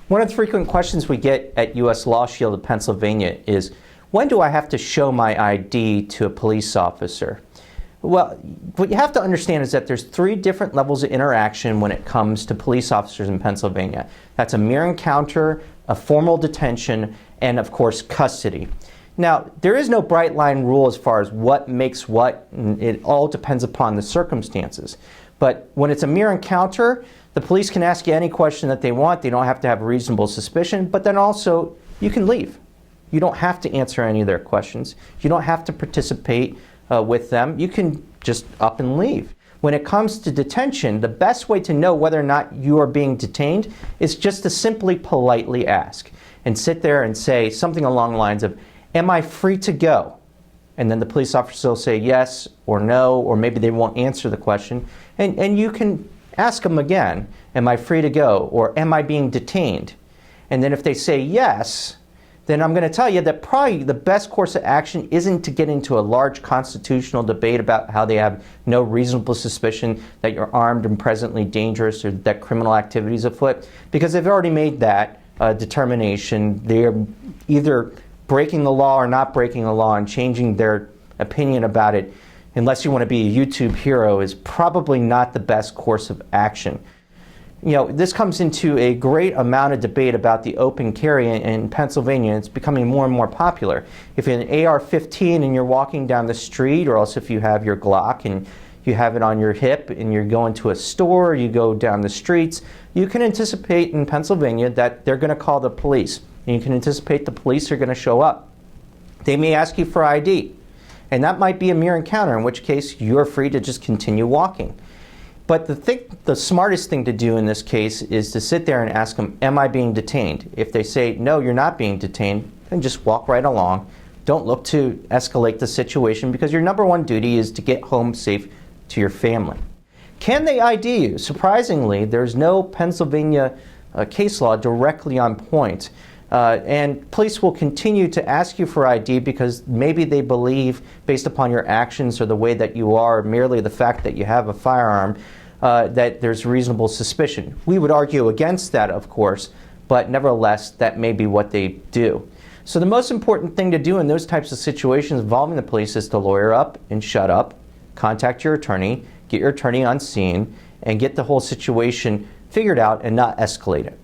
One of the frequent questions we get at U.S. Law Shield of Pennsylvania is, when do I have to show my ID to a police officer? Well, what you have to understand is that there's 3 different levels of interaction when it comes to police officers in Pennsylvania. That's a mere encounter, a formal detention, and of course custody. Now, there is no bright line rule as far as what makes what, and it all depends upon the circumstances. But when it's a mere encounter, the police can ask you any question that they want. They don't have to have reasonable suspicion, but then also you can leave. You don't have to answer any of their questions. You don't have to participate with them. You can just up and leave. When it comes to detention, the best way to know whether or not you are being detained is just to simply politely ask and sit there and say something along the lines of, "Am I free to go?" And then the police officer will say yes or no, or maybe they won't answer the question. And you can ask them again, "Am I free to go?" or "Am I being detained?" And then if they say yes, then I'm going to tell you that probably the best course of action isn't to get into a large constitutional debate about how they have no reasonable suspicion that you're armed and presently dangerous or that criminal activity is afoot, because they've already made that determination. They're either breaking the law or not breaking the law, and changing their opinion about it, unless you want to be a YouTube hero, is probably not the best course of action. You know, this comes into a great amount of debate about the open carry in Pennsylvania. It's becoming more and more popular. If you're an AR-15 and you're walking down the street, or else if you have your Glock and you have it on your hip and you're going to a store, you go down the streets, you can anticipate in Pennsylvania that they're going to call the police. And you can anticipate the police are going to show up. They may ask you for ID. And that might be a mere encounter, in which case you're free to just continue walking. But the smartest thing to do in this case is to sit there and ask them, "Am I being detained?" If they say, "No, you're not being detained," then just walk right along. Don't look to escalate the situation, because your number one duty is to get home safe to your family. Can they ID you? Surprisingly, there's no Pennsylvania case law directly on point. And police will continue to ask you for ID because maybe they believe, based upon your actions or the way that you are, merely the fact that you have a firearm, that there's reasonable suspicion. We would argue against that, of course, but nevertheless, that may be what they do. So the most important thing to do in those types of situations involving the police is to lawyer up and shut up, contact your attorney, get your attorney on scene, and get the whole situation figured out and not escalate it.